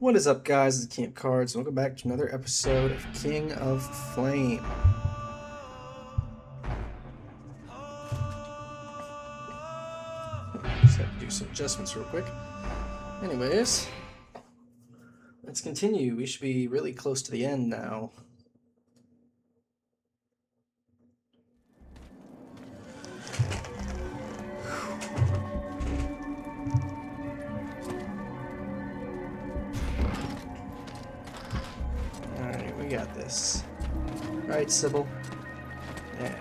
What is up, guys? It's King of Cards. Welcome back to another episode of King of Flame. Just have to do some adjustments real quick. Anyways, let's continue. We should be really close to the end now. Alright, we got this. Right, Sybil? Yeah.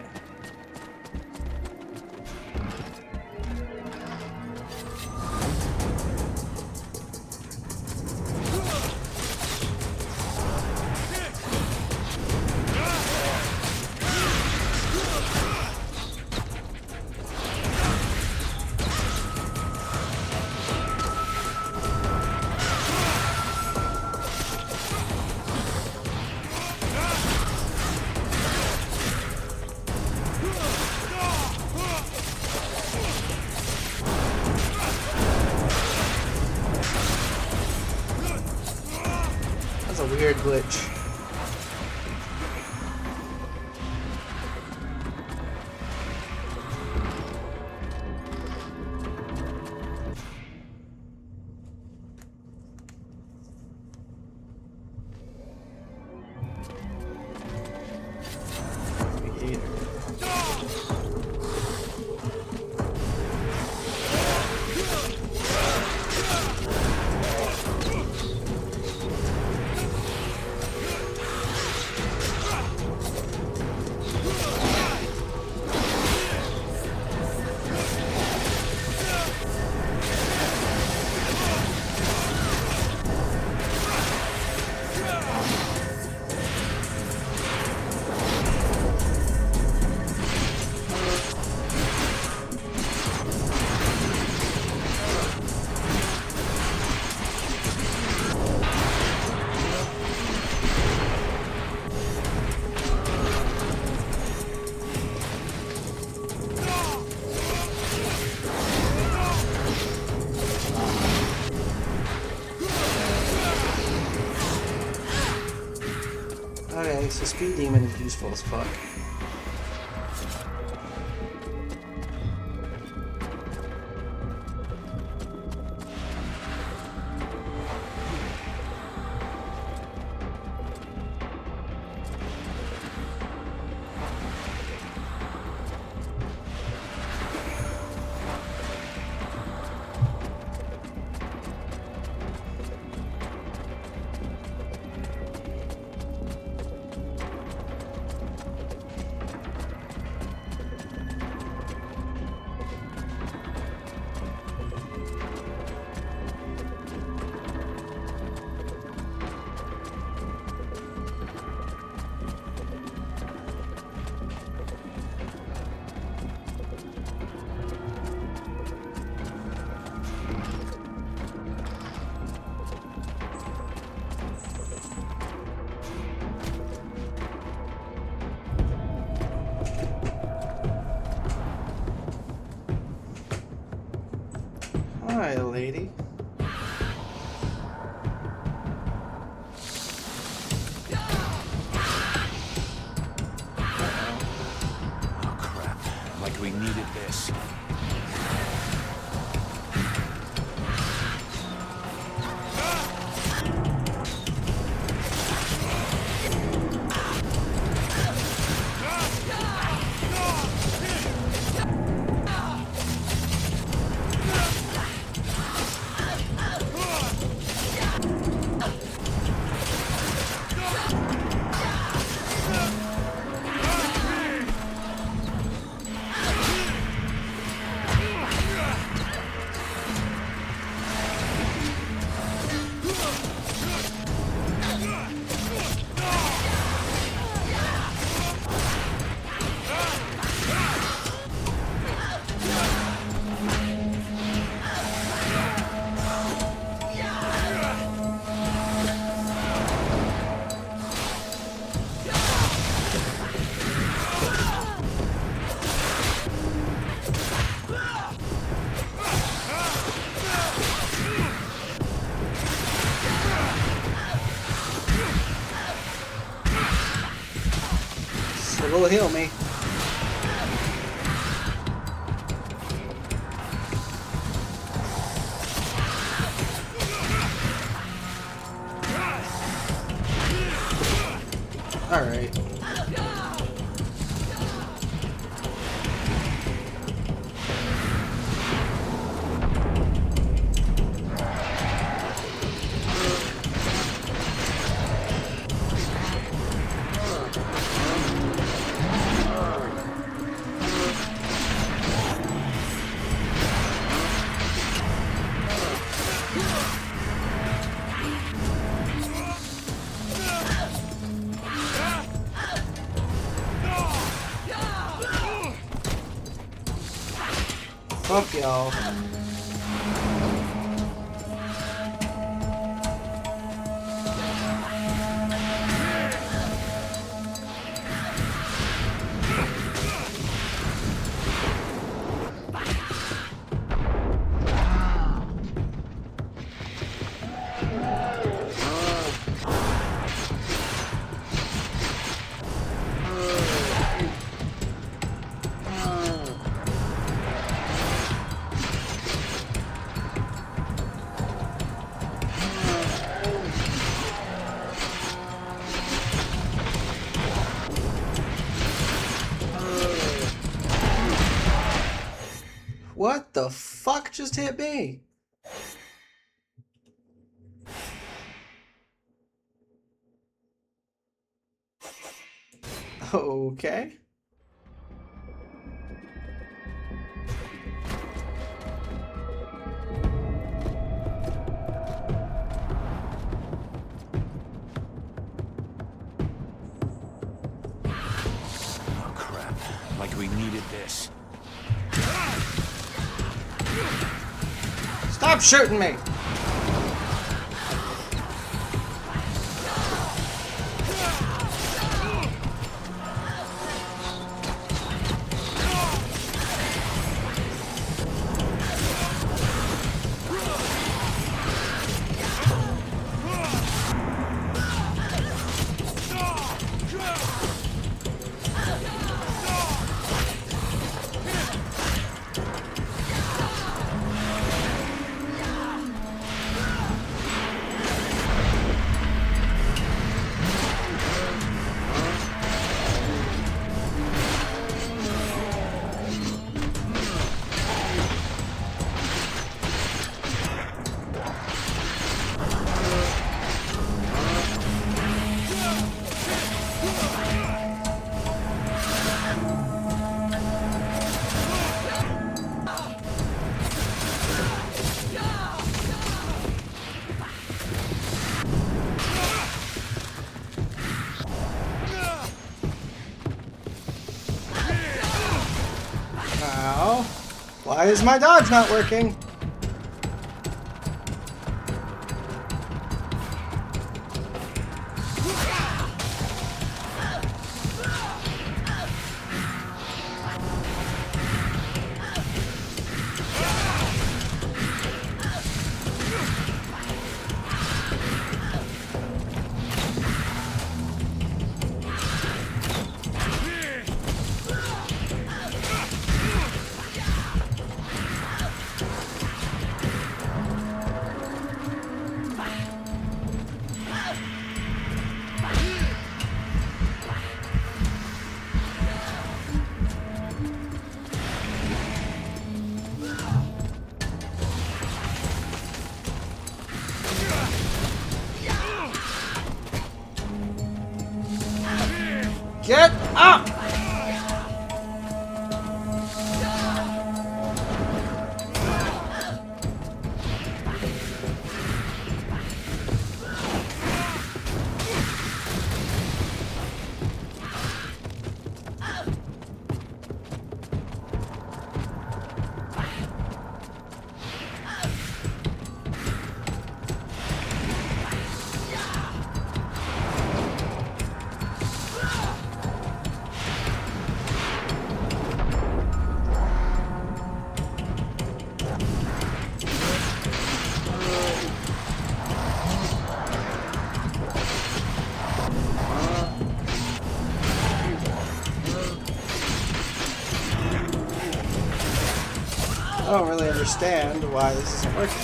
That's a weird glitch. Okay, so Speed Demon is useful as fuck. Hi, lady. Oh crap. Like we needed this. It'll heal me. Alright. Fuck y'all. What the fuck just hit me? Okay. Oh crap. Like we needed this. Stop shooting me! Ow. Why is my dodge not working? Get up! I don't really understand why this isn't working.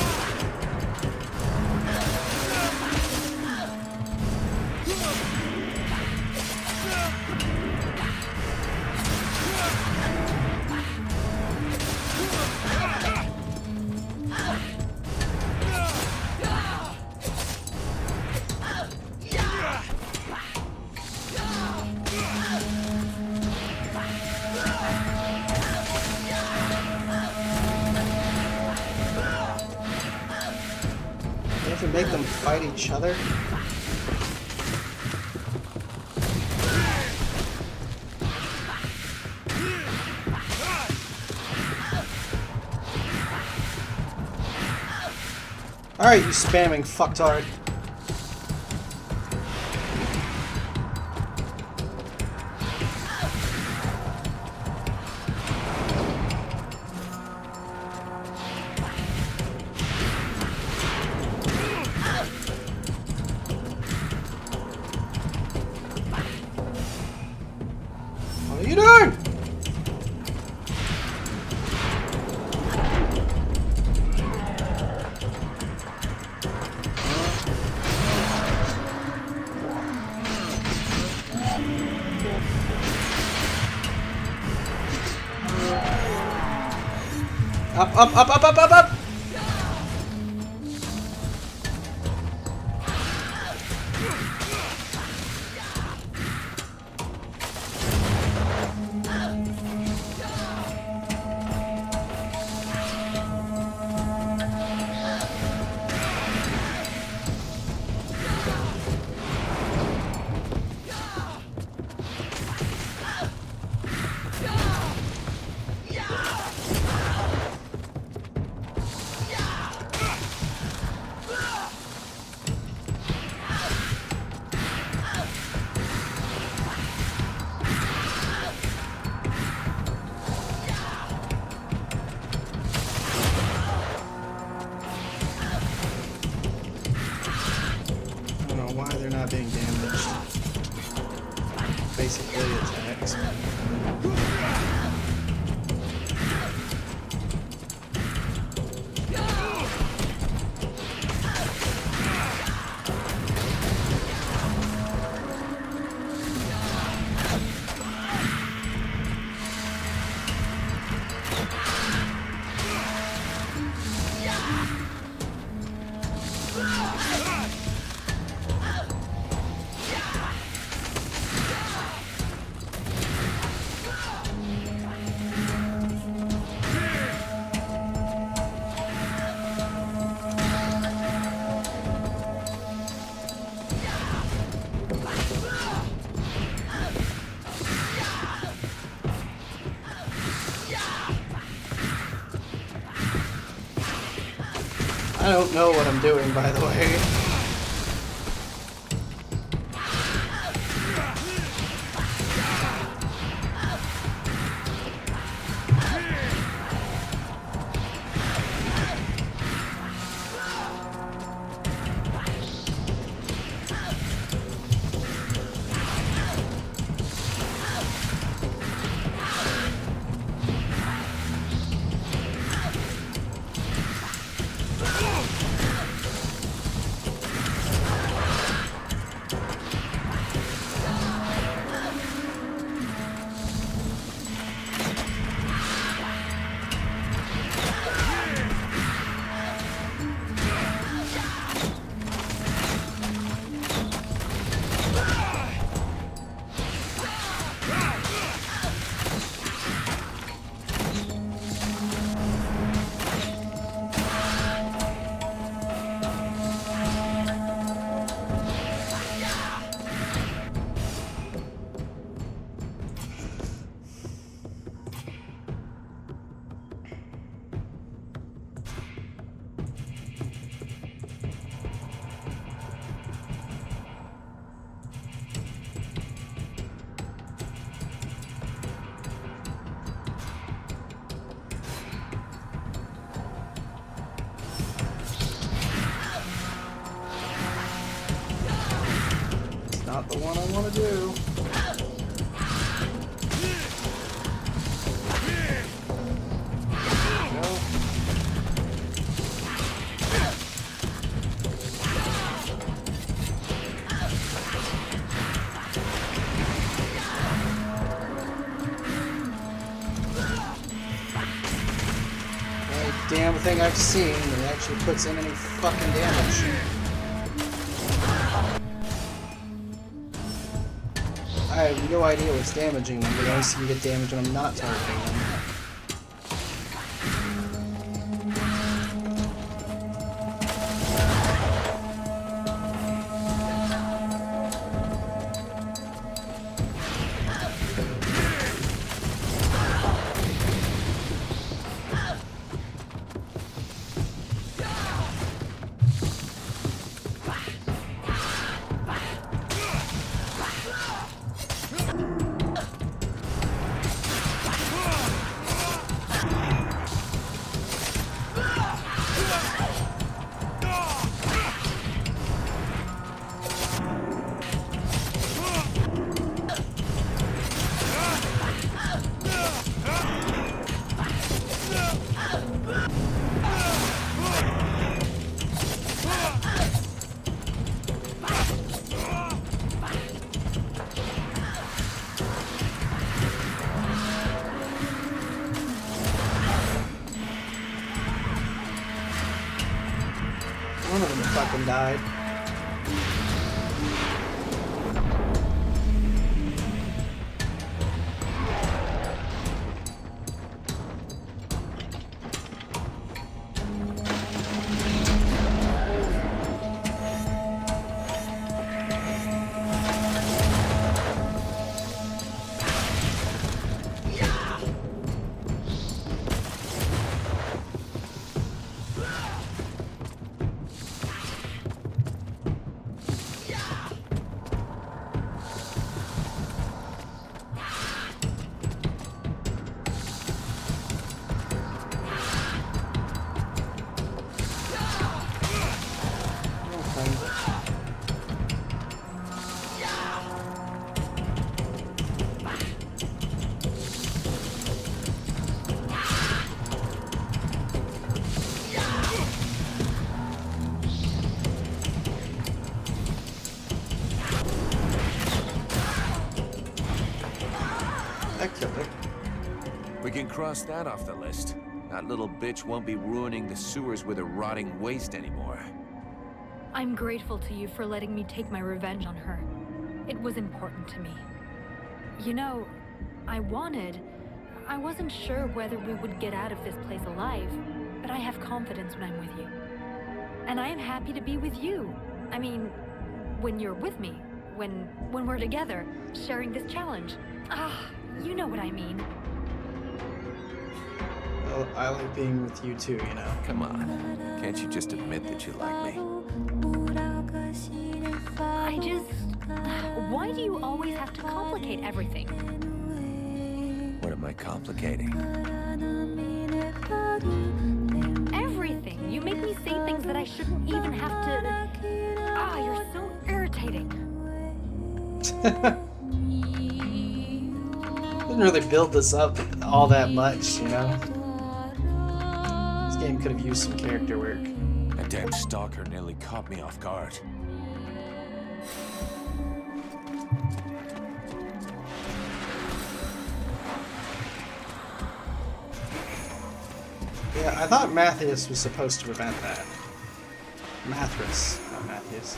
You have to make them fight each other. Alright, you spamming fucktard. What are you doing? Up, up, up, up, up, up, up! I don't know why they're not being damaged. Basically attacks. I don't know what I'm doing, by the way. Not the one I want to do. No. damn thing I've seen that actually puts in any fucking damage. I have no idea what's damaging them, but I only seem to get damage when I'm not targeting them. One of them fucking died. That killed it. We can cross that off the list. That little bitch won't be ruining the sewers with her rotting waste anymore. I'm grateful to you for letting me take my revenge on her. It was important to me. You know, I wasn't sure whether we would get out of this place alive, but I have confidence when I'm with you. And I am happy to be with you. I mean, when you're with me, when we're together, sharing this challenge. Ah, you know what I mean. Well, I like being with you too, you know. Come on. Can't you just admit that you like me? Why do you always have to complicate everything? What am I complicating? Everything. You make me say things that I shouldn't even have to... Ah, you're so irritating. Didn't really build this up all that much, you know. This game could have used some character work. That damn stalker nearly caught me off guard. Yeah, I thought Matthias was supposed to prevent that. Mathras, not Matthias.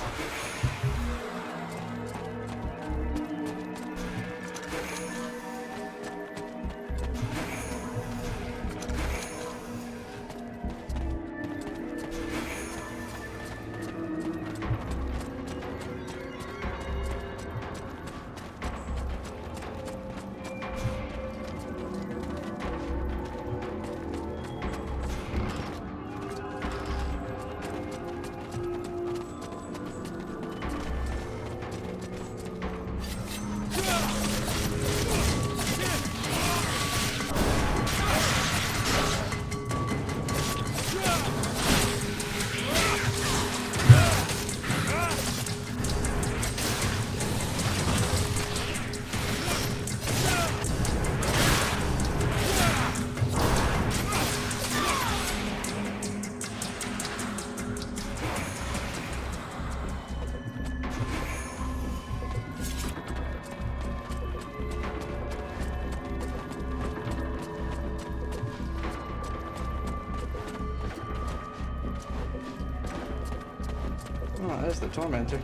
Oh, there's the Tormentor.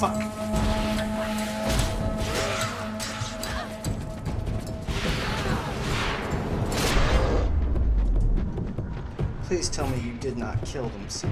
Fuck. Please tell me you did not kill them, Seer.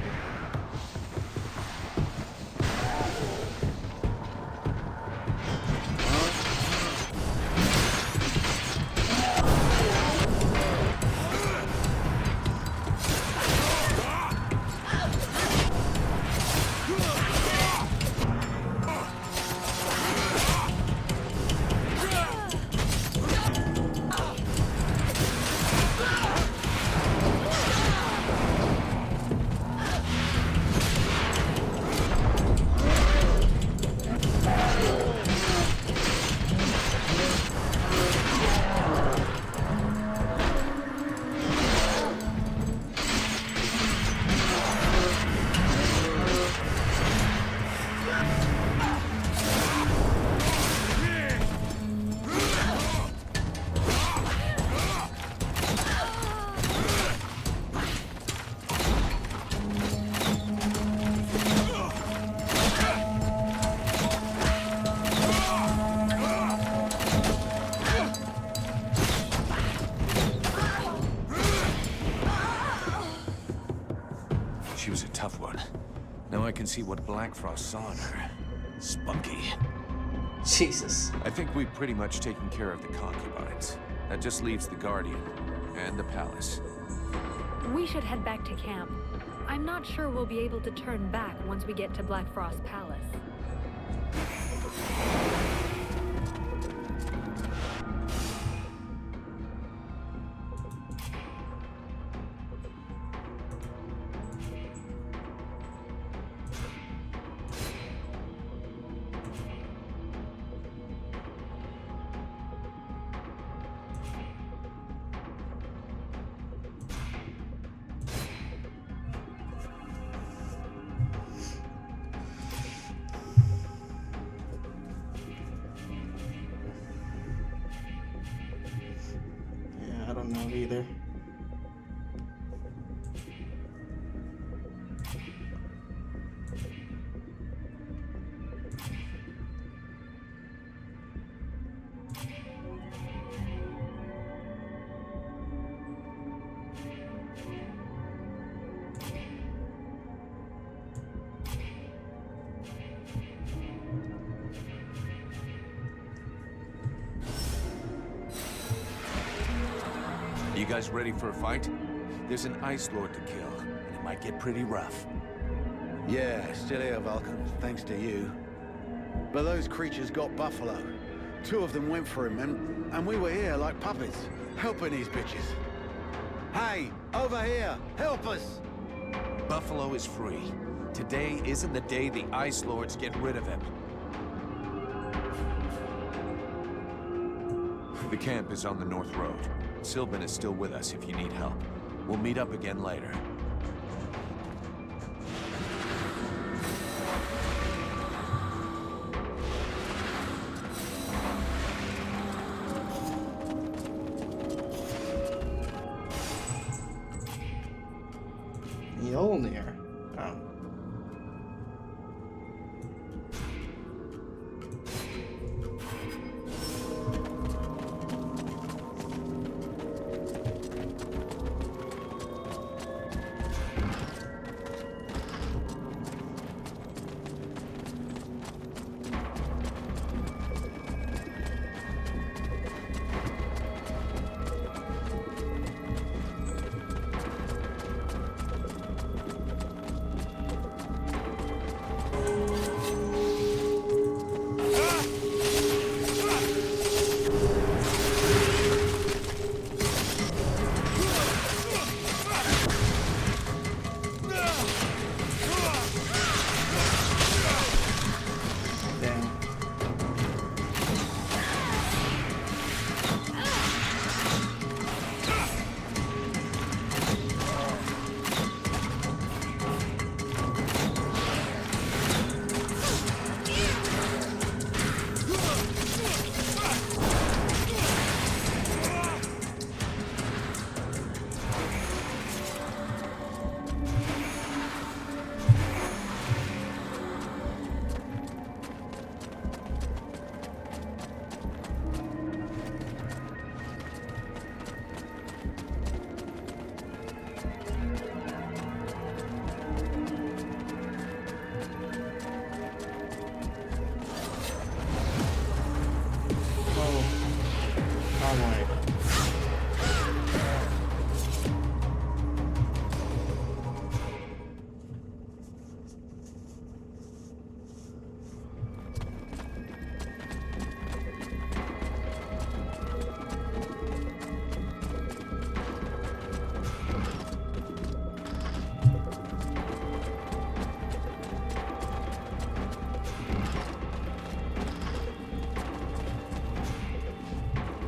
She was a tough one. Now I can see what Black Frost saw in her. Spunky. Jesus. I think we've pretty much taken care of the concubines. That just leaves the Guardian and the palace. We should head back to camp. I'm not sure we'll be able to turn back once we get to Black Frost Palace. Yeah, I don't know either. You guys ready for a fight? There's an Ice Lord to kill, and it might get pretty rough. Yeah, still here, Vulcan, thanks to you. But those creatures got Buffalo. 2 of them went for him, and we were here like puppets, helping these bitches. Hey, over here, help us! Buffalo is free. Today isn't the day the Ice Lords get rid of him. The camp is on the North Road. Sylvan is still with us if you need help. We'll meet up again later. Okay.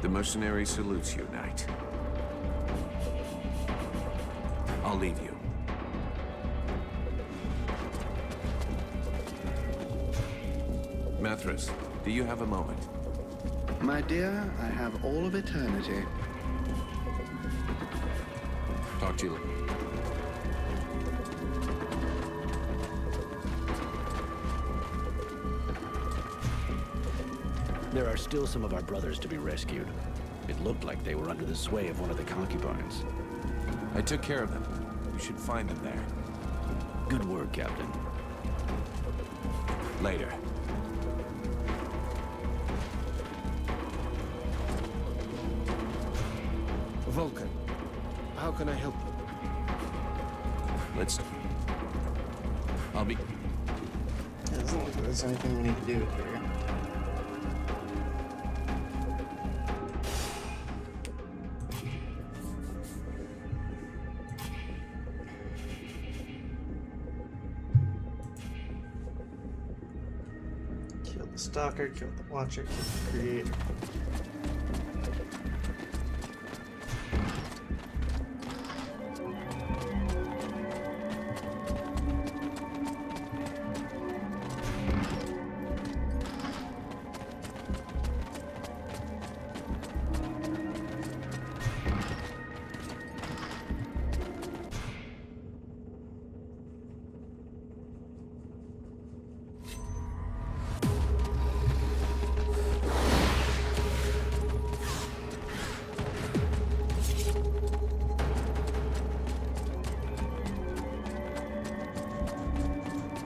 The mercenary salutes you, Knight. I'll leave you. Methras, do you have a moment? My dear, I have all of eternity. Talk to you later. There are still some of our brothers to be rescued. It looked like they were under the sway of one of the concubines. I took care of them. You should find them there. Good work, Captain. Later. Vulcan, how can I help you? I'll be... Yeah, it doesn't look like there's anything we need to do here. Kill the Stalker, kill the Watcher, kill the Creator.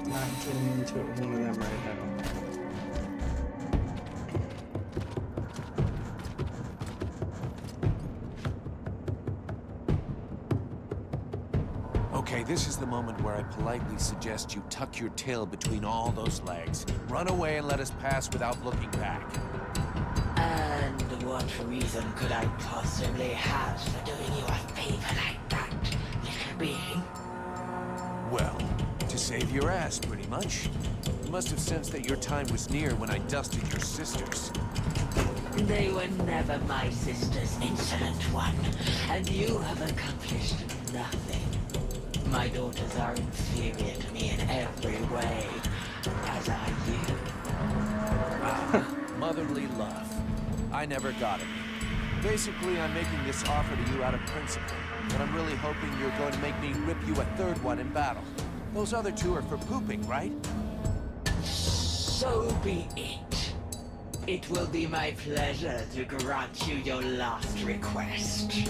Not getting into it with one of them right now. Okay, this is the moment where I politely suggest you tuck your tail between all those legs. Run away and let us pass without looking back. And what reason could I possibly have for doing you a favor like that, little being? Well, to save your ass, pretty much. You must have sensed that your time was near when I dusted your sisters. They were never my sisters, insolent one, and you have accomplished nothing. My daughters are inferior to me in every way, as are you. Motherly love. I never got it. Basically, I'm making this offer to you out of principle, but I'm really hoping you're going to make me rip you a third one in battle. Those other two are for pooping, right? So be it. It will be my pleasure to grant you your last request.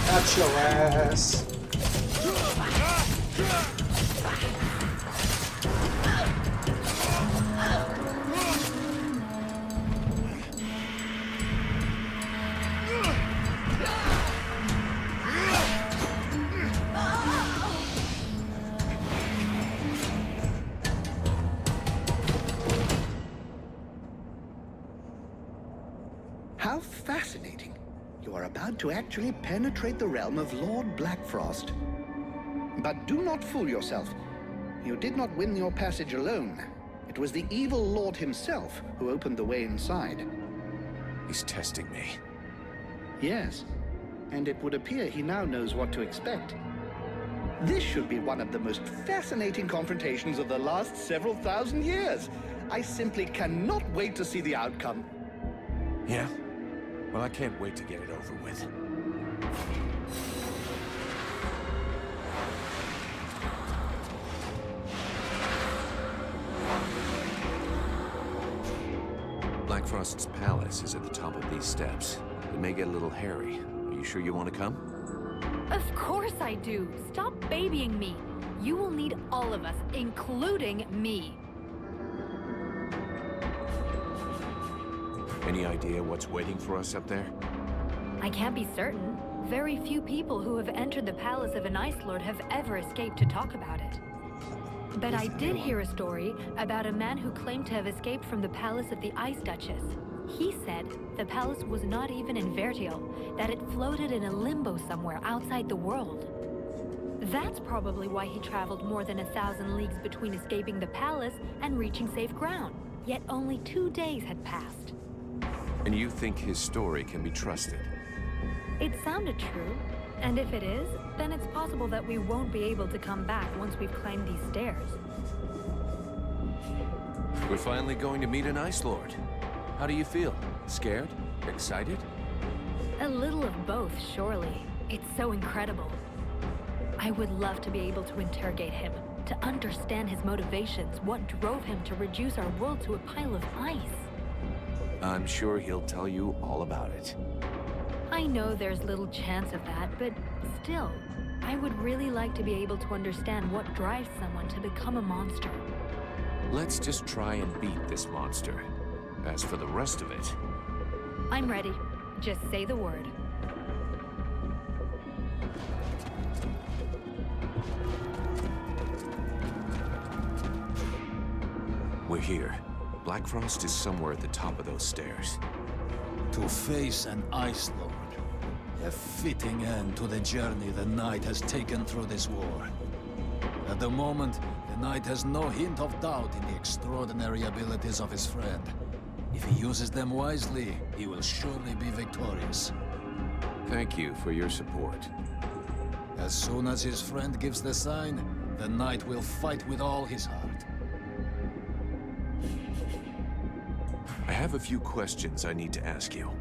Got your ass. How fascinating. You are about to actually penetrate the realm of Lord Blackfrost. But do not fool yourself. You did not win your passage alone. It was the evil Lord himself who opened the way inside. He's testing me. Yes, and it would appear he now knows what to expect. This should be one of the most fascinating confrontations of the last several thousand years. I simply cannot wait to see the outcome. Yeah? Well, I can't wait to get it over with. Blackfrost's palace is at the top of these steps. It may get a little hairy. Are you sure you want to come? Of course I do. Stop babying me. You will need all of us, including me. Any idea what's waiting for us up there? I can't be certain. Very few people who have entered the palace of an Ice Lord have ever escaped to talk about it. But I did hear a story about a man who claimed to have escaped from the palace of the Ice Duchess. He said the palace was not even in Vertiel, that it floated in a limbo somewhere outside the world. That's probably why he traveled more than 1,000 leagues between escaping the palace and reaching safe ground. Yet only 2 days had passed. And you think his story can be trusted? It sounded true. And if it is, then it's possible that we won't be able to come back once we've climbed these stairs. We're finally going to meet an Ice Lord. How do you feel? Scared? Excited? A little of both, surely. It's so incredible. I would love to be able to interrogate him, to understand his motivations, what drove him to reduce our world to a pile of ice. I'm sure he'll tell you all about it. I know there's little chance of that, but still, I would really like to be able to understand what drives someone to become a monster. Let's just try and beat this monster. As for the rest of it... I'm ready. Just say the word. We're here. Black Frost is somewhere at the top of those stairs. To face an Ice Lord. A fitting end to the journey the Knight has taken through this war. At the moment, the Knight has no hint of doubt in the extraordinary abilities of his friend. If he uses them wisely, he will surely be victorious. Thank you for your support. As soon as his friend gives the sign, the Knight will fight with all his heart. I have a few questions I need to ask you.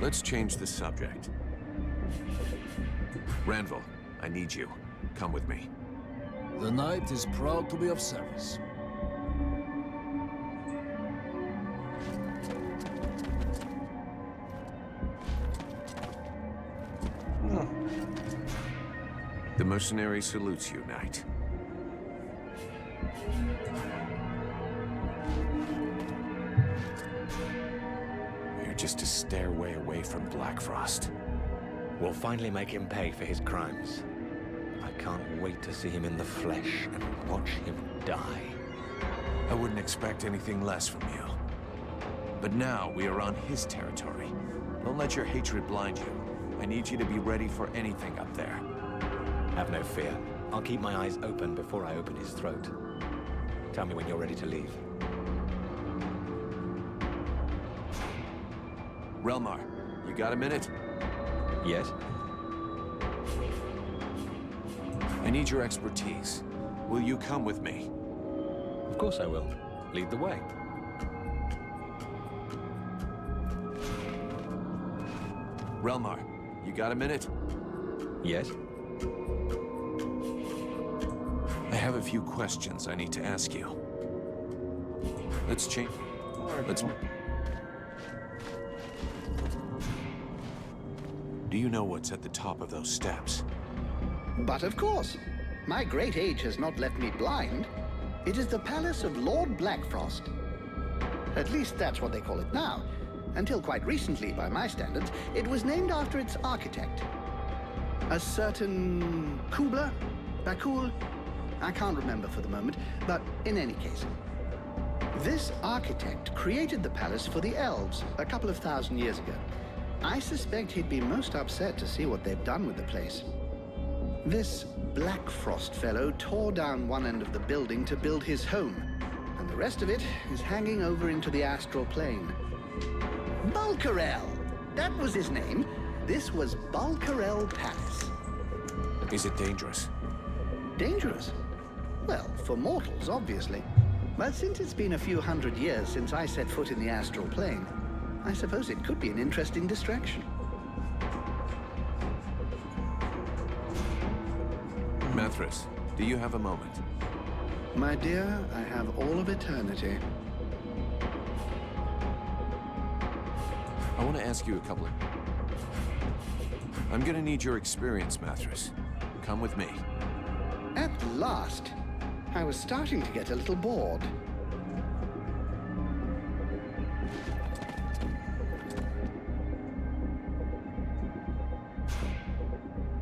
Let's change the subject. Ranville, I need you. Come with me. The Knight is proud to be of service. The mercenary salutes you, Knight. We're just a stairway away from Black Frost. We'll finally make him pay for his crimes. I can't wait to see him in the flesh and watch him die. I wouldn't expect anything less from you. But now we are on his territory. Don't let your hatred blind you. I need you to be ready for anything up there. Have no fear. I'll keep my eyes open before I open his throat. Tell me when you're ready to leave. Relmar, you got a minute? Yes? I need your expertise. Will you come with me? Of course I will. Lead the way. Relmar, you got a minute? Yes? I have a few questions I need to ask you. Let's change. Let's. Do you know what's at the top of those steps? But of course. My great age has not left me blind. It is the palace of Lord Blackfrost. At least that's what they call it now. Until quite recently, by my standards, it was named after its architect. A certain Kubla? Bakul? I can't remember for the moment, but in any case. This architect created the palace for the elves a couple of thousand years ago. I suspect he'd be most upset to see what they've done with the place. This Blackfrost fellow tore down one end of the building to build his home, and the rest of it is hanging over into the astral plane. Bulkarel! That was his name. This was Bulkarel Palace. Is it dangerous? Dangerous? Well, for mortals, obviously. But since it's been a few hundred years since I set foot in the astral plane, I suppose it could be an interesting distraction. Mathras, do you have a moment? My dear, I have all of eternity. I want to ask you a couple of... I'm gonna need your experience, Mathras. Come with me. At last. I was starting to get a little bored.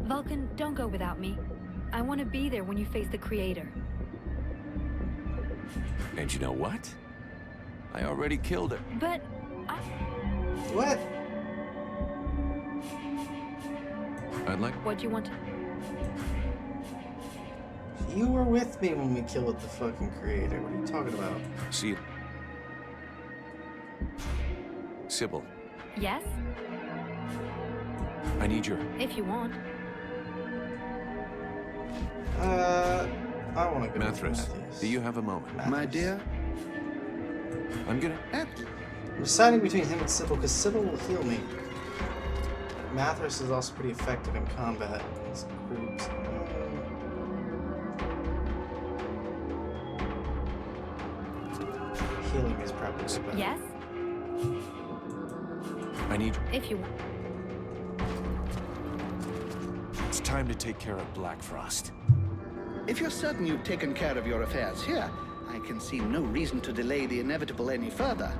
Vulcan, don't go without me. I want to be there when you face the Creator. And you know what? I already killed her. But What? I'd like... what do you want to... You were with me when we killed the fucking creator. What are you talking about? See you. Sybil, Yes? I need your... If you want. I want to go with Mathras, Matthews. do you have a moment? My dear, I'm gonna... at I'm deciding between him and Sybil, because Sybil will heal me. Mathras is also pretty effective in combat. His groups. Healing is probably better. Yes? I need... If you want. It's time to take care of Black Frost. if you're certain you've taken care of your affairs here, I can see no reason to delay the inevitable any further.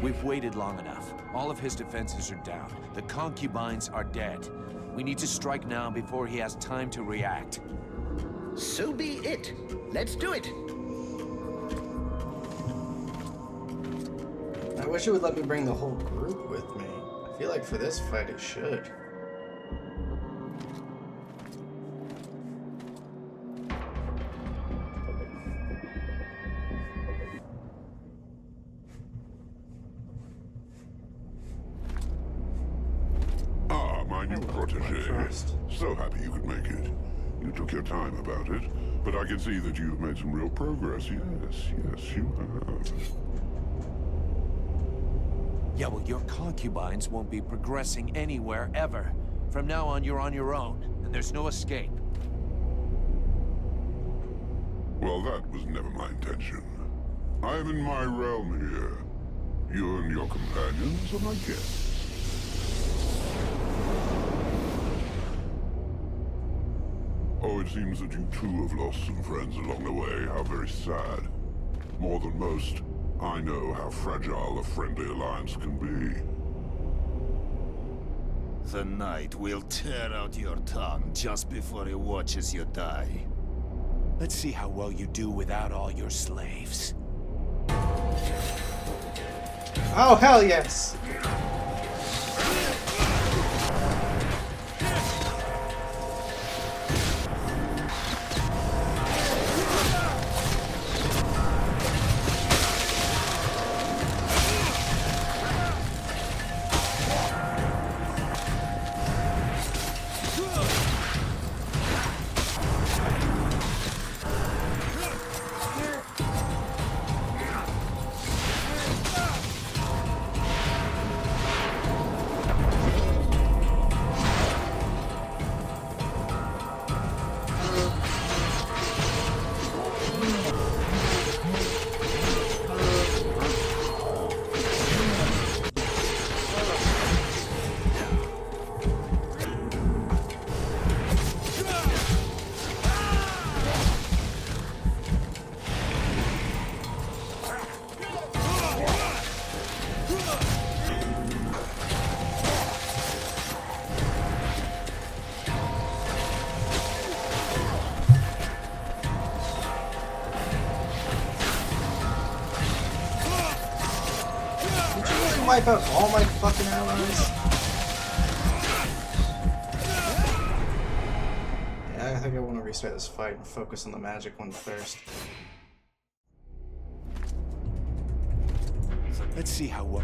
We've waited long enough. All of his defenses are down. The concubines are dead. We need to strike now before he has time to react. So be it. Let's do it. I wish it would let me bring the whole group with me. I feel like for this fight it should. Ah, my new protege. Frost. So happy you could make it. You took your time about it, but I can see that you've made some real progress. Yes, you have. Yeah, well, your concubines won't be progressing anywhere, ever. From now on, you're on your own, and there's no escape. Well, that was never my intention. I am in my realm here. You and your companions are my guests. Oh, it seems that you too have lost some friends along the way. How very sad. More than most, I know how fragile a friendly alliance can be. The Knight will tear out your tongue just before he watches you die. Let's see how well you do without all your slaves. Oh, hell yes! Wipe out all my fucking allies? Yeah, I think I want to restart this fight and focus on the magic one first. Let's see how well...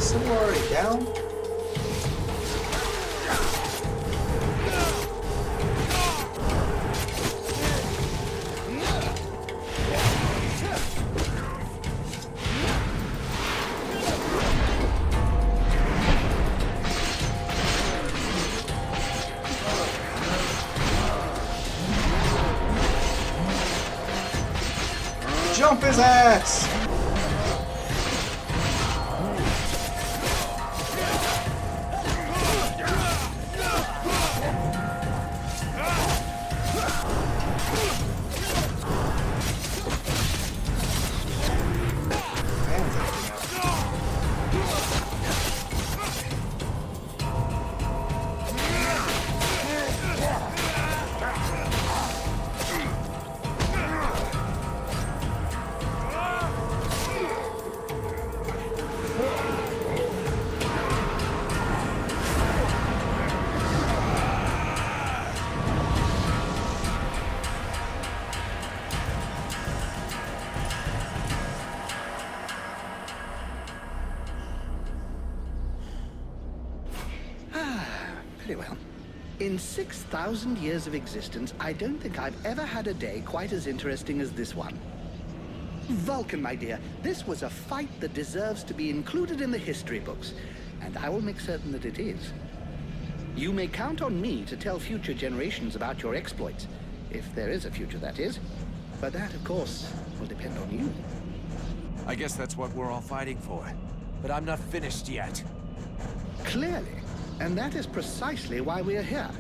Someone already down? Jump his ass! Very well. In 6,000 years of existence, I don't think I've ever had a day quite as interesting as this one. Vulcan, my dear, this was a fight that deserves to be included in the history books, and I will make certain that it is. You may count on me to tell future generations about your exploits, if there is a future, that is. But that, of course, will depend on you. I guess that's what we're all fighting for. But I'm not finished yet. Clearly, and that is precisely why we are here.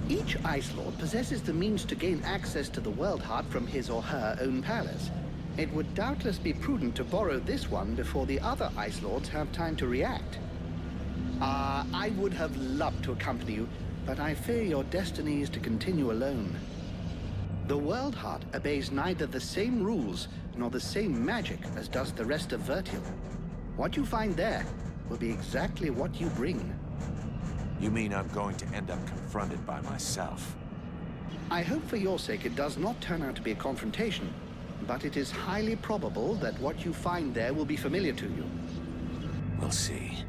Each Ice Lord possesses the means to gain access to the World Heart from his or her own palace. It would doubtless be prudent to borrow this one before the other Ice Lords have time to react. I would have loved to accompany you, but I fear your destiny is to continue alone. The World Heart obeys neither the same rules nor the same magic as does the rest of Vertial. What you find there will be exactly what you bring. You mean I'm going to end up confronted by myself? I hope for your sake it does not turn out to be a confrontation, but it is highly probable that what you find there will be familiar to you. We'll see.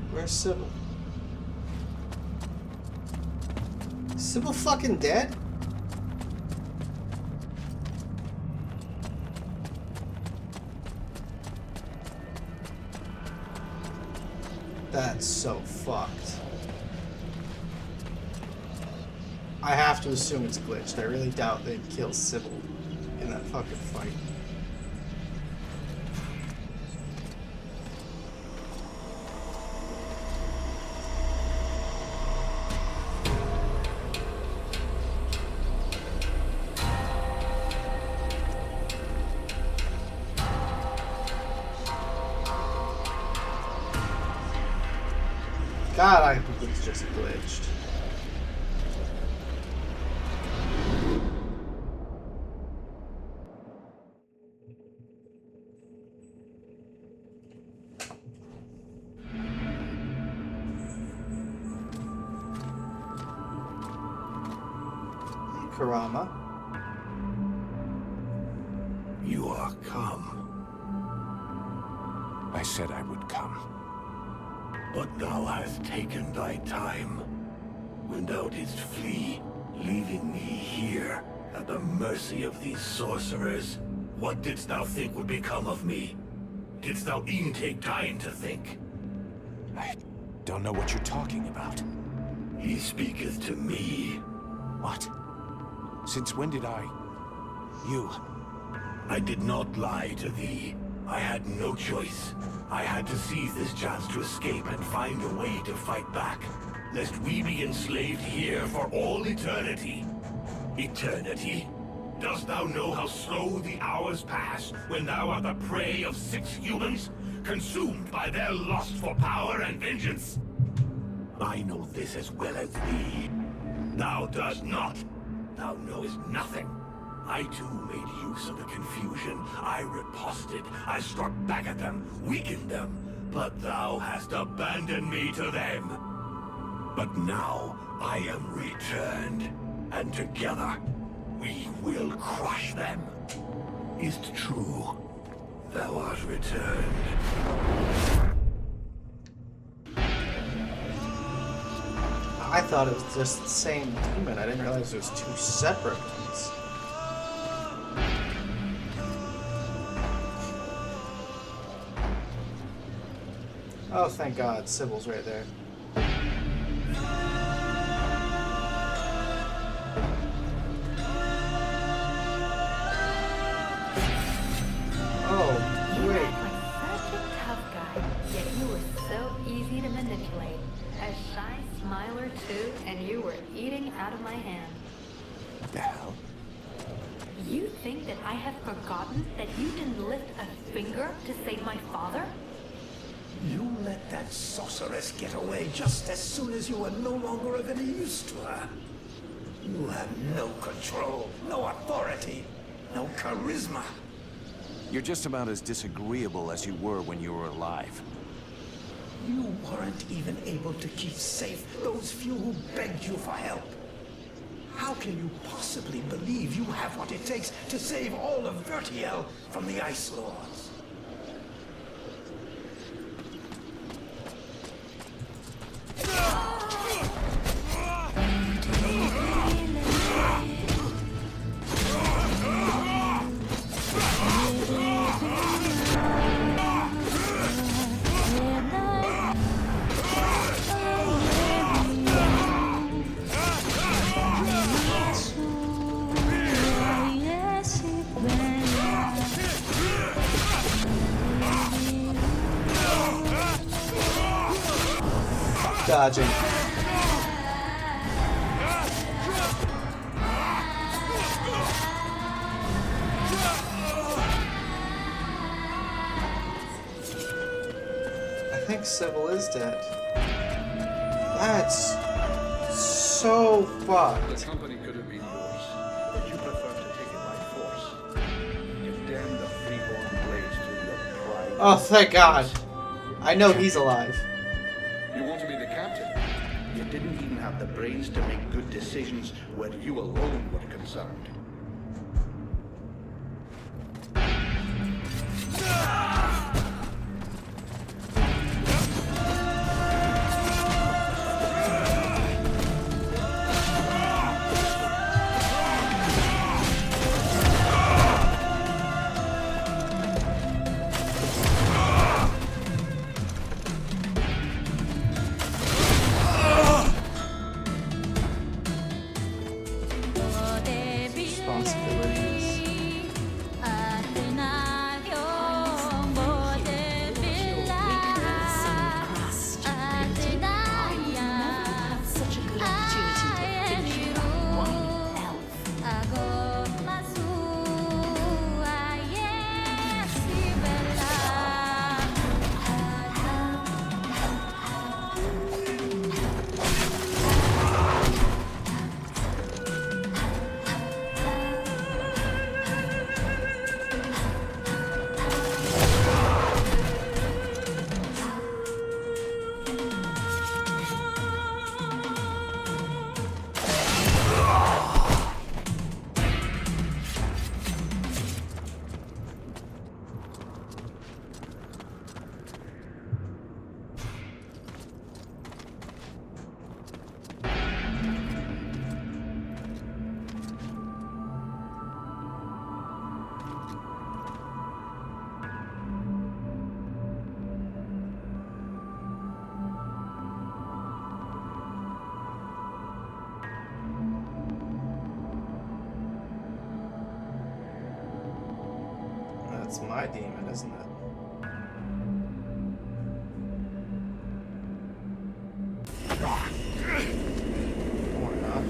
Where's Sybil? Sybil fucking dead? That's so fucked. I have to assume it's glitched. I really doubt they'd kill Sybil in that fucking fight. God, I hope it's just glitched. Hey, Kurama. You are come. I said I would come. But thou hast taken thy time. When thou didst flee, leaving me here at the mercy of these sorcerers, what didst thou think would become of me? Didst thou e'en take time to think? I don't know what you're talking about. He speaketh to me. What? Since when did I... You... I did not lie to thee. I had no choice. I had to seize this chance to escape and find a way to fight back, lest we be enslaved here for all eternity. Eternity? Dost thou know how slow the hours pass when thou art the prey of 6 humans, consumed by their lust for power and vengeance? I know this as well as thee. Thou dost not. Thou knowest nothing. I too made use of the confusion. I riposted. I struck back at them, weakened them. But thou hast abandoned me to them. But now I am returned, and together we will crush them. Is't true? Thou art returned. I thought it was just the same demon. I didn't realize it was 2 separate ones. Oh, thank God, Sybil's right there. manipulate. A shy smiler too, and you were eating out of my hand. The hell? You think that I have forgotten that you didn't lift a finger to save my father? You let that sorceress get away just as soon as you were no longer of any use to her. You have no control, no authority, no charisma. You're just about as disagreeable as you were when you were alive. You weren't even able to keep safe those few who begged you for help. How can you possibly believe you have what it takes to save all of Vertiel from the Ice Lords? Dodging. I think Sybil is dead. That's so fucked. The company could have been yours, but you prefer to take it by force. Condemn the freeborn blades to your pride. Oh, thank God. I know he's alive. You want to be the captain? You didn't even have the brains to make good decisions where you alone were concerned. That's my demon, isn't it? Or not.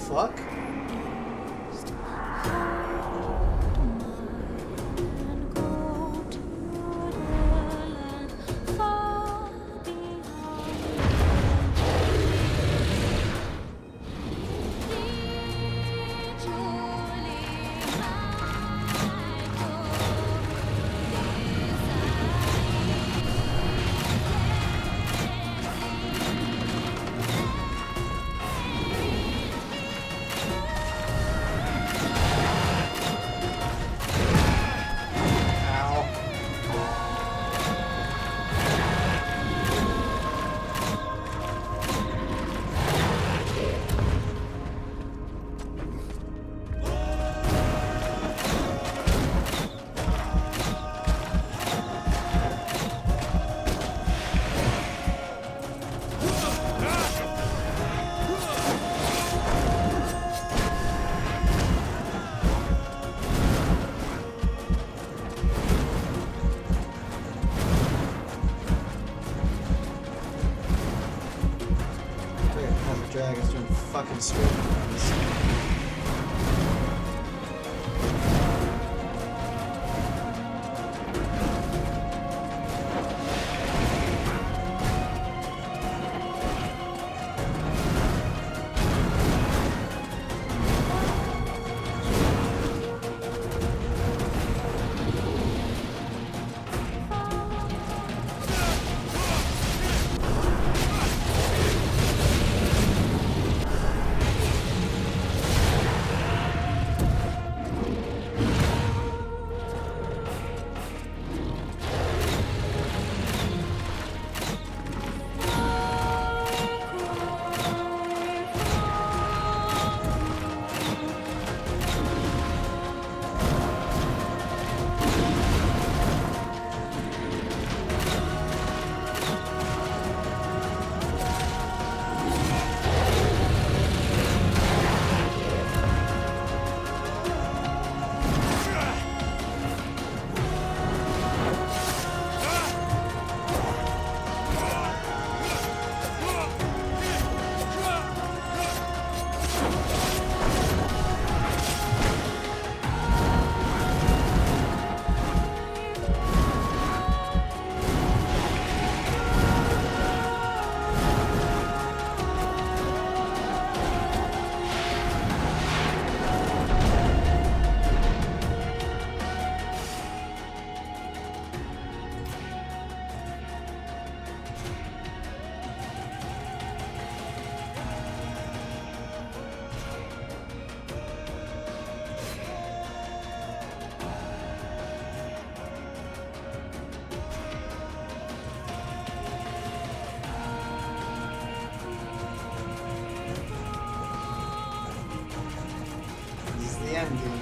fuck? Dragon's doing fucking straight. The ending.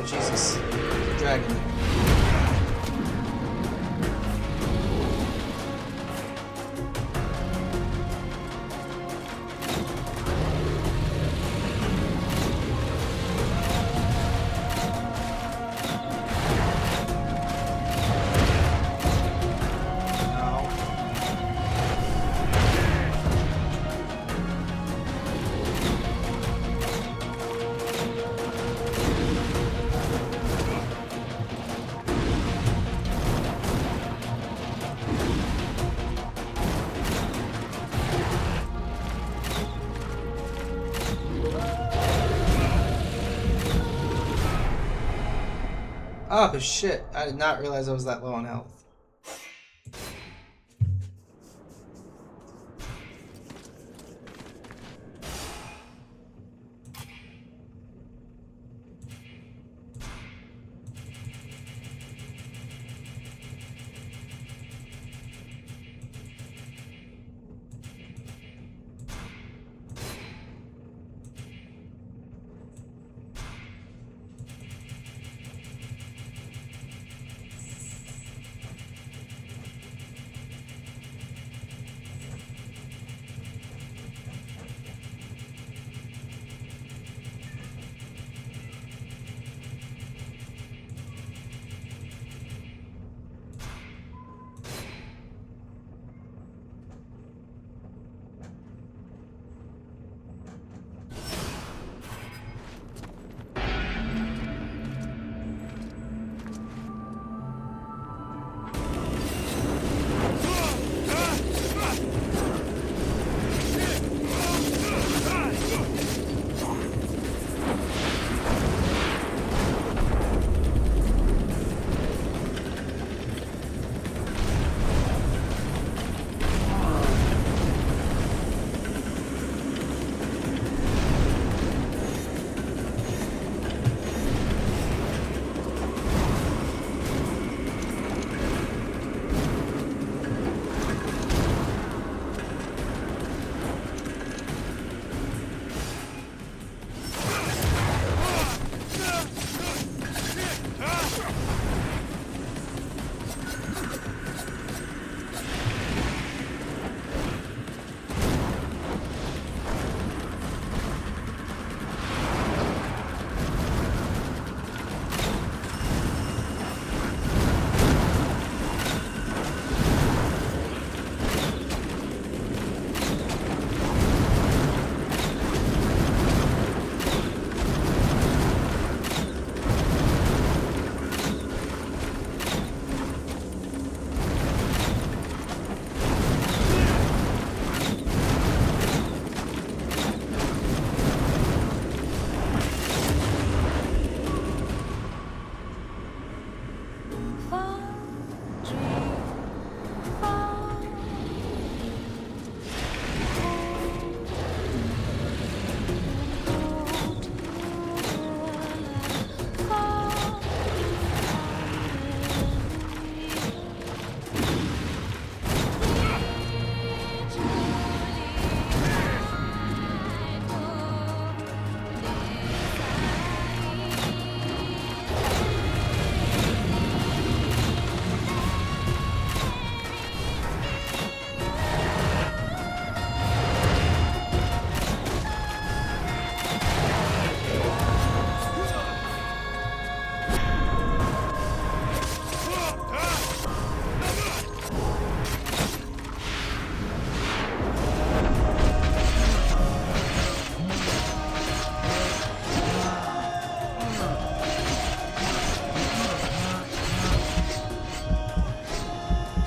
Jesus. Dragon. Oh shit, I did not realize I was that low on health.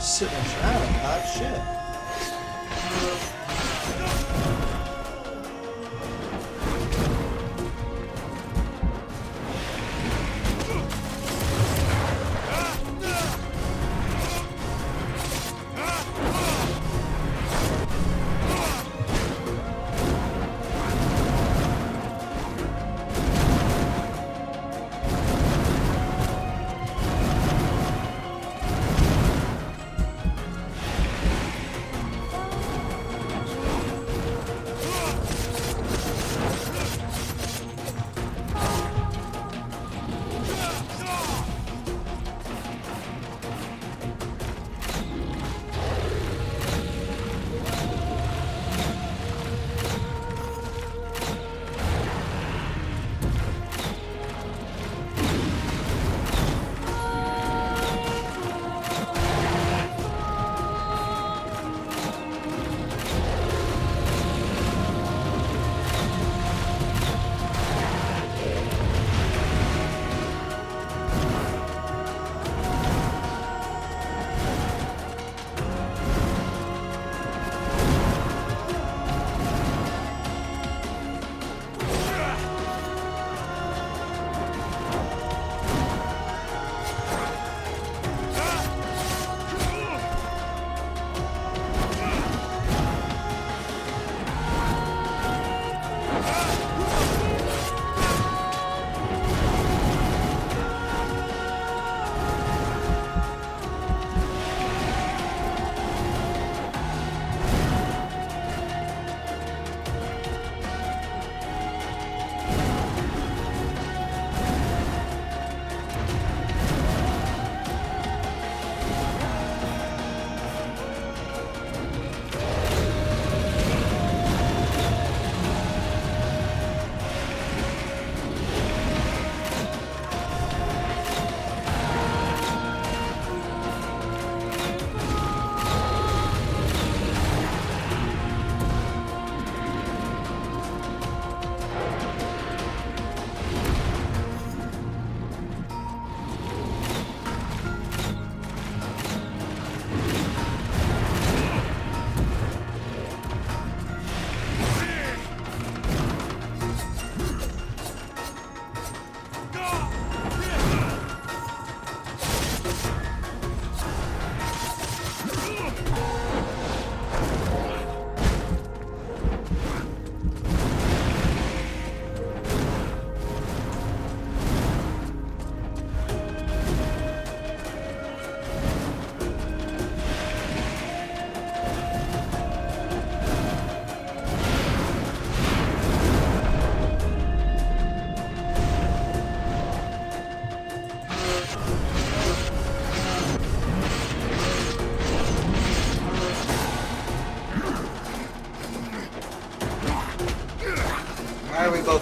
Sitting around, hot shit.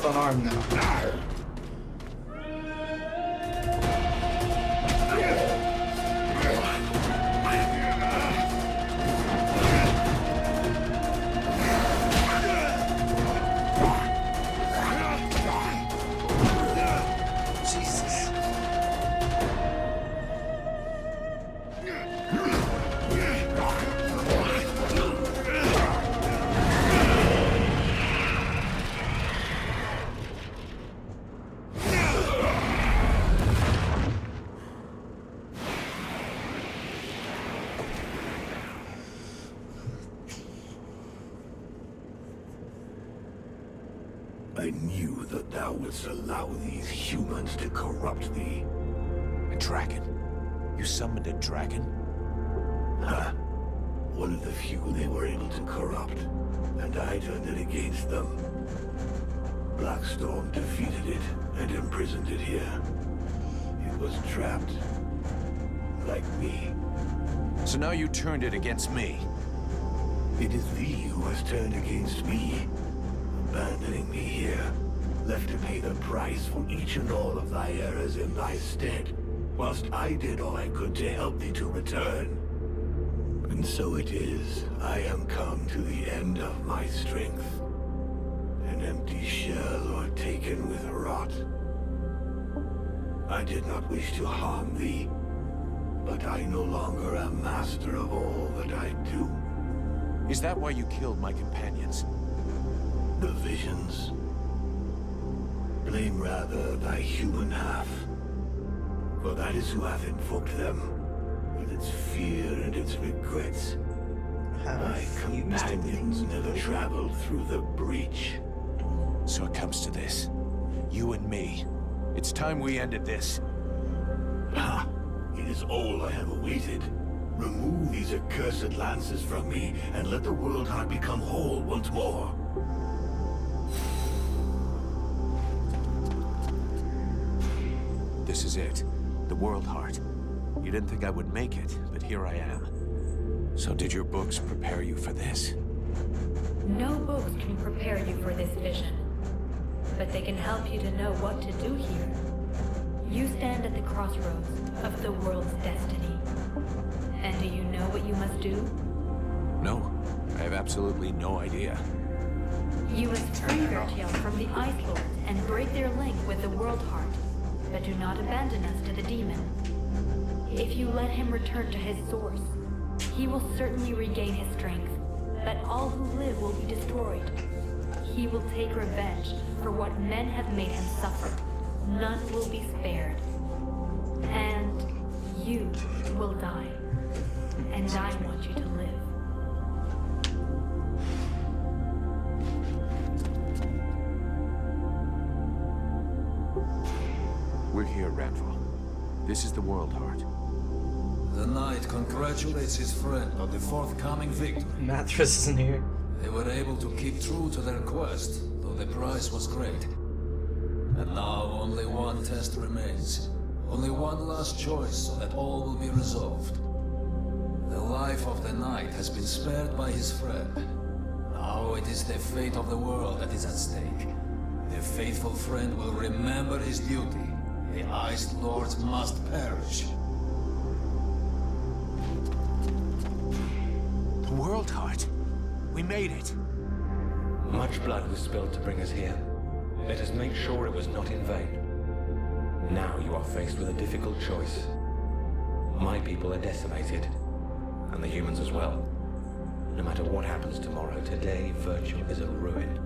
unarmed now. Jesus. I knew that thou wouldst allow these humans to corrupt thee. A dragon? You summoned a dragon? Huh. One of the few they were able to corrupt, and I turned it against them. Blackstorm defeated it and imprisoned it here. It was trapped, like me. So now you turned it against me. It is thee who has turned against me, abandoning me here, left to pay the price for each and all of thy errors in thy stead, whilst I did all I could to help thee to return. And so it is, I am come to the end of my strength. An empty shell or taken with rot. I did not wish to harm thee, but I no longer am master of all that I do. Is that why you killed my companions? The visions. Blame rather thy human half, for that is who hath invoked them, with its fear and its regrets. My companions never traveled through the breach. So it comes to this. You and me. It's time we ended this. Ha! It is all I have awaited. Remove these accursed lances from me, and let the World Heart become whole once more. This is it. The World Heart. You didn't think I would make it, but here I am. So did your books prepare you for this? No books can prepare you for this vision, but they can help you to know what to do here. You stand at the crossroads of the world's destiny. And do you know what you must do? No. I have absolutely no idea. You must free Vertiel from the Ice Lords and break their link with the World Heart, but do not abandon us to the demon. If you let him return to his source, he will certainly regain his strength, but all who live will be destroyed. He will take revenge for what men have made him suffer. None will be spared. And you will die. And I want you to live. We're here, Ranval. This is the World Heart. The knight congratulates his friend on the forthcoming victory. Mattress isn't here. They were able to keep true to their quest, though the price was great. And now only one test remains. Only one last choice so that all will be resolved. The life of the knight has been spared by his friend. Now it is the fate of the world that is at stake. The faithful friend will remember his duty. The Ice Lords must perish. The World Heart. We made it. Much blood was spilled to bring us here. Let us make sure it was not in vain. Now you are faced with a difficult choice. My people are decimated, and the humans as well. No matter what happens tomorrow, today Virtue is a ruin.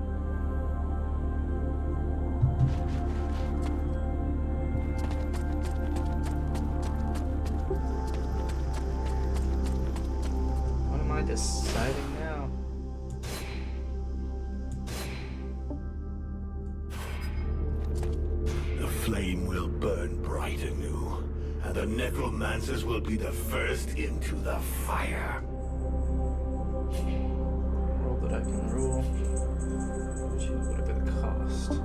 What am I deciding now? The flame will burn bright anew, and the necromancers will be the first into the fire. Rule that I can rule. Choose whatever the cost.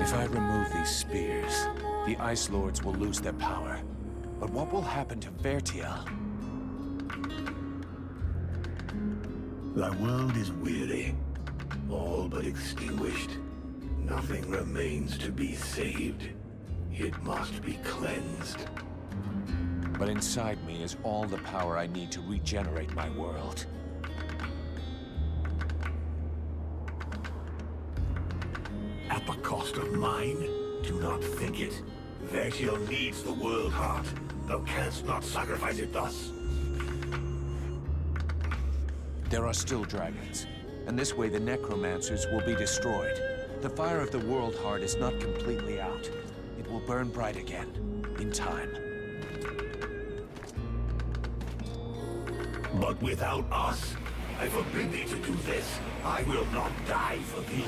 If I remove these spears, the Ice Lords will lose their power. But what will happen to Vertiel? Thy world is weary, all but extinguished. Nothing remains to be saved. It must be cleansed. But inside me is all the power I need to regenerate my world. At the cost of mine? Do not think it. Vertiel needs the world heart. Thou canst not sacrifice it thus. There are still dragons, and this way the necromancers will be destroyed. The fire of the world heart is not completely out. It will burn bright again, in time. But without us, I forbid thee to do this. I will not die for thee.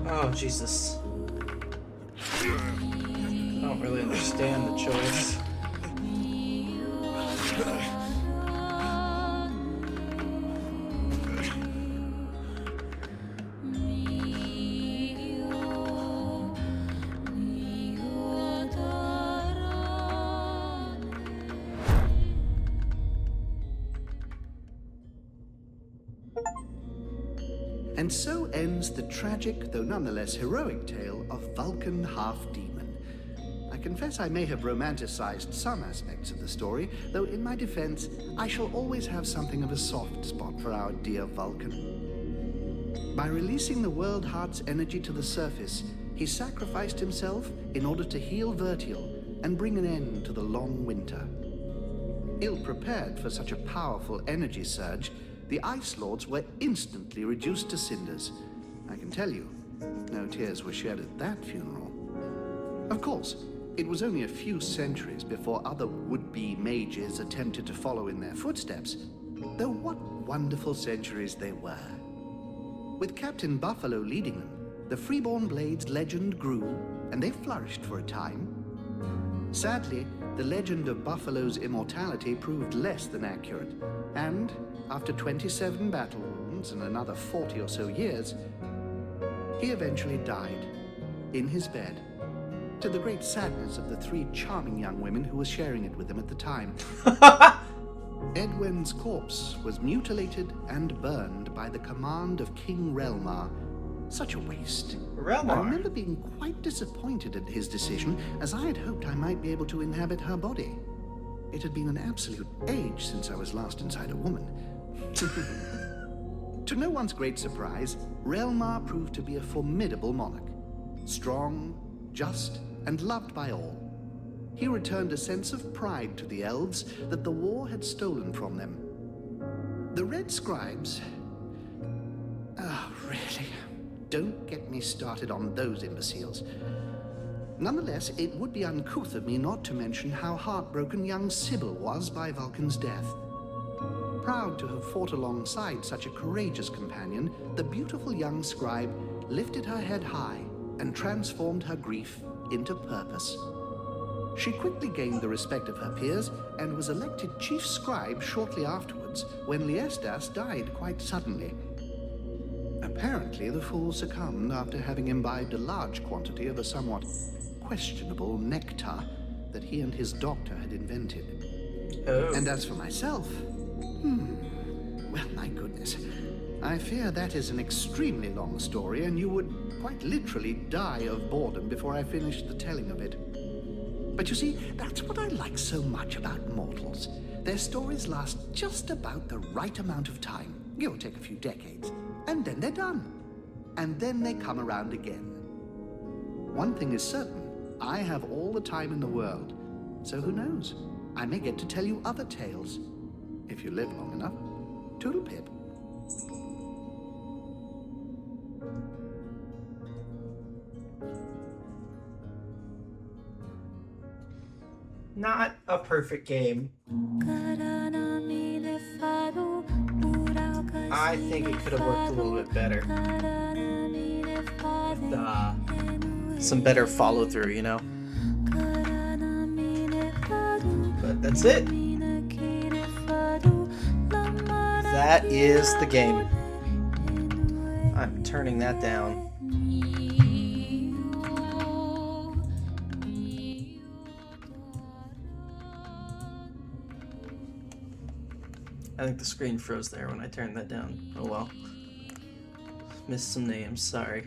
Oh, Jesus. I don't really understand the choice. And so ends the tragic, though nonetheless heroic tale of Vulcan Half-Demon. I confess I may have romanticized some aspects of the story, though in my defense, I shall always have something of a soft spot for our dear Vulcan. By releasing the World Heart's energy to the surface, he sacrificed himself in order to heal Vertiel and bring an end to the long winter. Ill-prepared for such a powerful energy surge, the Ice Lords were instantly reduced to cinders. I can tell you, no tears were shed at that funeral. Of course, it was only a few centuries before other would-be mages attempted to follow in their footsteps, though what wonderful centuries they were. With Captain Buffalo leading them, the Freeborn Blades legend grew, and they flourished for a time. Sadly, the legend of Buffalo's immortality proved less than accurate, and after 27 battle wounds and another 40 or so years, he eventually died in his bed, to the great sadness of the 3 charming young women who were sharing it with him at the time. Edwin's corpse was mutilated and burned by the command of King Relmar. Such a waste. Relmar. I remember being quite disappointed at his decision, as I had hoped I might be able to inhabit her body. It had been an absolute age since I was last inside a woman. To no one's great surprise, Relmar proved to be a formidable monarch. Strong, just, and loved by all. He returned a sense of pride to the elves that the war had stolen from them. The Red Scribes... Oh, really? Don't get me started on those imbeciles. Nonetheless, it would be uncouth of me not to mention how heartbroken young Sybil was by Vulcan's death. Proud to have fought alongside such a courageous companion, the beautiful young scribe lifted her head high and transformed her grief into purpose. She quickly gained the respect of her peers and was elected chief scribe shortly afterwards when Liestas died quite suddenly. Apparently, the fool succumbed after having imbibed a large quantity of a somewhat questionable nectar that he and his doctor had invented. Oh. And as for myself, well, my goodness. I fear that is an extremely long story, and you would quite literally die of boredom before I finished the telling of it. But you see, that's what I like so much about mortals. Their stories last just about the right amount of time, give or take a few decades, and then they're done. And then they come around again. One thing is certain, I have all the time in the world, so who knows? I may get to tell you other tales, if you live long enough. Toodle-pip. Not a perfect game. I think it could have worked a little bit better. With some better follow-through, you know? But that's it. That is the game. I'm turning that down. I think the screen froze there when I turned that down. Oh well. Missed some names, sorry.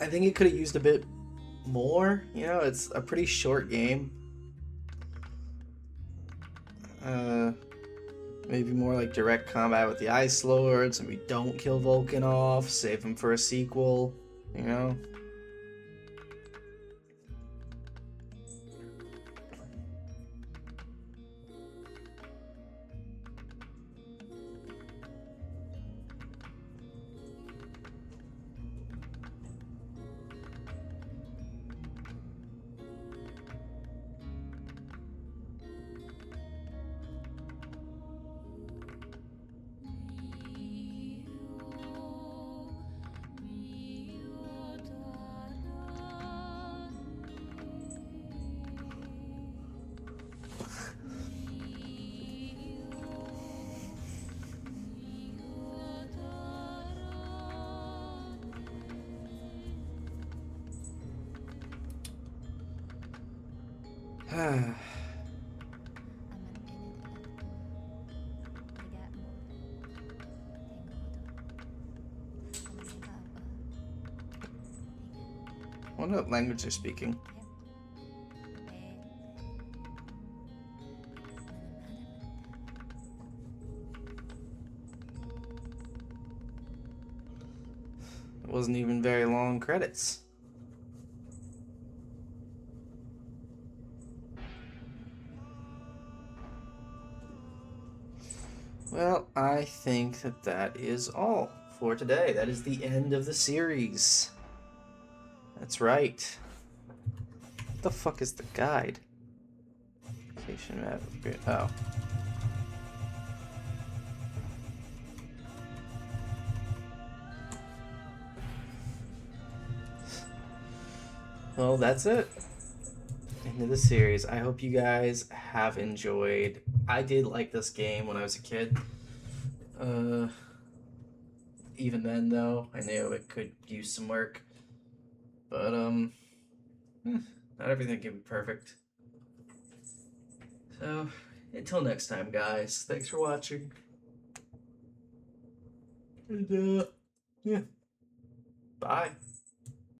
I think it could have used a bit more, you know, it's a pretty short game. Maybe more like direct combat with the Ice Lords, and we don't kill Vulcan off, save him for a sequel, you know? I wonder what language they're speaking. It wasn't even very long credits. Well, I think that is all for today. That is the end of the series. That's right. What the fuck is the guide? Location map. Oh. Well, that's it. End of the series. I hope you guys have enjoyed. I did like this game when I was a kid. Even then, though, I knew it could use some work. But, not everything can be perfect. So, until next time, guys. Thanks for watching. And, yeah. Bye.